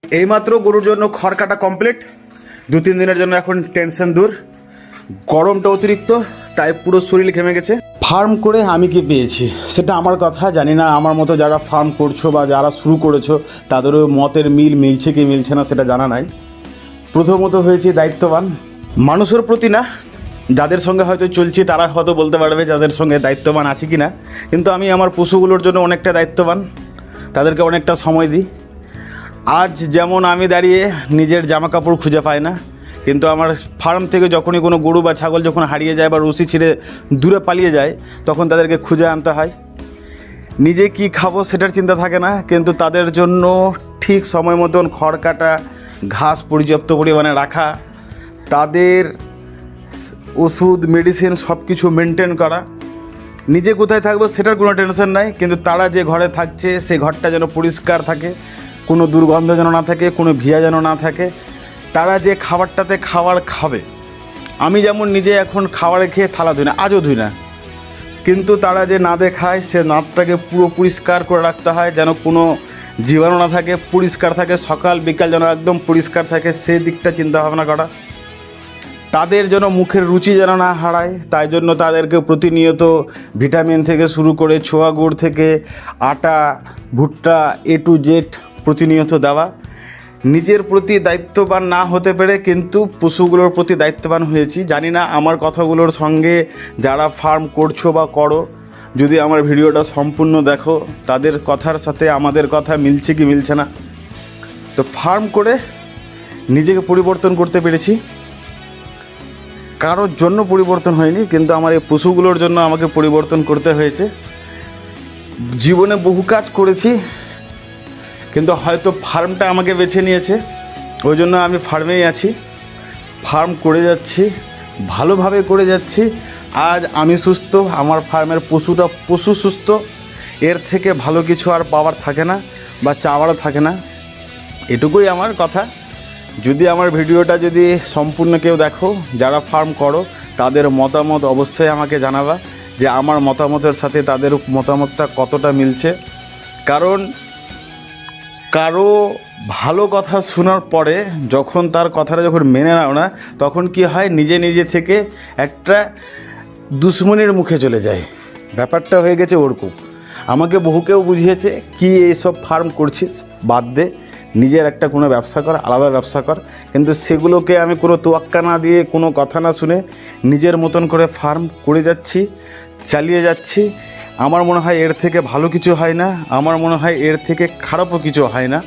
এইমাত্র গরুর জন্য খড় কাটা কমপ্লিট। 2-3 দিনের জন্য এখন টেনশন দূর। গরমটা অতিরিক্ত, তাই পুরো শরীর ঘেমে গেছে। ফার্ম করে আমি কি পেয়েছি সেটা আমার কথা, জানি না আমার মতো যারা ফার্ম করছো বা যারা শুরু করেছো তাদেরও মতের মিল মিলছে কি মিলছে না সেটা জানা নাই। প্রথমত হয়েছে দায়িত্ববান মানুষের প্রতি, না যাদের সঙ্গে হয়তো চলছি তারা হয়তো বলতে পারবে যাদের সঙ্গে দায়িত্ববান আছি কি না, কিন্তু আমি আমার পশুগুলোর জন্য অনেকটা দায়িত্ববান, তাদেরকে অনেকটা সময় দিই। আজ যেমন আমি দাঁড়িয়ে নিজের জামা কাপড় খুঁজে পাই না, কিন্তু আমার ফার্ম থেকে যখনই কোনো গরু বা ছাগল যখন হারিয়ে যায় বা রুসি ছিঁড়ে দূরে পালিয়ে যায় তখন তাদেরকে খুঁজে আনতে হয়। নিজে কি খাবো সেটার চিন্তা থাকে না, কিন্তু তাদের জন্য ঠিক সময় মতন খড় কাটা, ঘাস পর্যাপ্ত পরিমাণে রাখা, তাদের ওষুধ মেডিসিন সব কিছু মেনটেন করা। নিজে কোথায় থাকবো সেটার কোনো টেনশন নাই, কিন্তু তারা যে ঘরে থাকছে সেই ঘরটা যেন পরিষ্কার থাকে, কোনো দুর্গন্ধ যেন না থাকে, কোনো ভিয়া যেন না থাকে। তারা যে খাবারটাতে খাবার খাবে, আমি যেমন নিজে এখন খাবারে খেয়ে থালা ধুই না, আজও ধুই না, কিন্তু তারা যে নাদে খায় সে নাদটাকে পুরো পরিষ্কার করে রাখতে হয় যেন কোনো জীবাণু না থাকে, পরিষ্কার থাকে, সকাল বিকাল যেন একদম পরিষ্কার থাকে, সেই দিকটা চিন্তা ভাবনা করা। তাদের যেন মুখের রুচি যেন না হারায়, তাই জন্য তাদেরকে প্রতিনিয়ত ভিটামিন থেকে শুরু করে ছোয়া গুড় থেকে আটা ভুট্টা A to Z প্রতিনিয়ত দেওয়া। নিজের প্রতি দায়িত্ববান না হতে পেরে কিন্তু পশুগুলোর প্রতি দায়িত্ববান হয়েছি। জানি না আমার কথাগুলোর সঙ্গে যারা ফার্ম করছো বা করো, যদি আমার ভিডিওটা সম্পূর্ণ দেখো তাদের কথার সাথে আমাদের কথা মিলছে কি মিলছে না। তো ফার্ম করে নিজেকে পরিবর্তন করতে পেরেছি, কারোর জন্য পরিবর্তন হয়নি, কিন্তু আমার এই পশুগুলোর জন্য আমাকে পরিবর্তন করতে হয়েছে। জীবনে বহু কাজ করেছি, কিন্তু হয়তো ফার্মটা আমাকে বেছে নিয়েছে, ওই জন্য আমি ফার্মেই আছি, ফার্ম করে যাচ্ছি, ভালোভাবে করে যাচ্ছি। আজ আমি সুস্থ, আমার ফার্মের পশু সুস্থ, এর থেকে ভালো কিছু আর পাওয়ার থাকে না বা চাওয়ারও থাকে না। এটুকুই আমার কথা। যদি আমার ভিডিওটা যদি সম্পূর্ণ কেউ দেখো, যারা ফার্ম করো, তাদের মতামত অবশ্যই আমাকে জানাবা যে আমার মতামতের সাথে তাদের মতামতটা কতটা মিলছে। কারণ কারো ভালো কথা শোনার পরে যখন তার কথাটা যখন মেনে নাও না, তখন কি হয়, নিজে নিজে থেকে একটা দুশ্মনের মুখে চলে যায়। ব্যাপারটা হয়ে গেছে ওরকম। আমাকে বহু কেউ বুঝিয়েছে কি এইসব ফার্ম করছিস, বাদ দে, নিজের একটা কোনো ব্যবসা কর, আলাদা ব্যবসা কর, কিন্তু সেগুলোকে আমি কোনো তোয়াক্কা না দিয়ে, কোনো কথা না শুনে নিজের মতন করে ফার্ম করে যাচ্ছি, চালিয়ে যাচ্ছি। আমার মনে হয় এর থেকে ভালো কিছু হয় না, আমার মনে হয় এর থেকে খারাপও কিছু হয় না।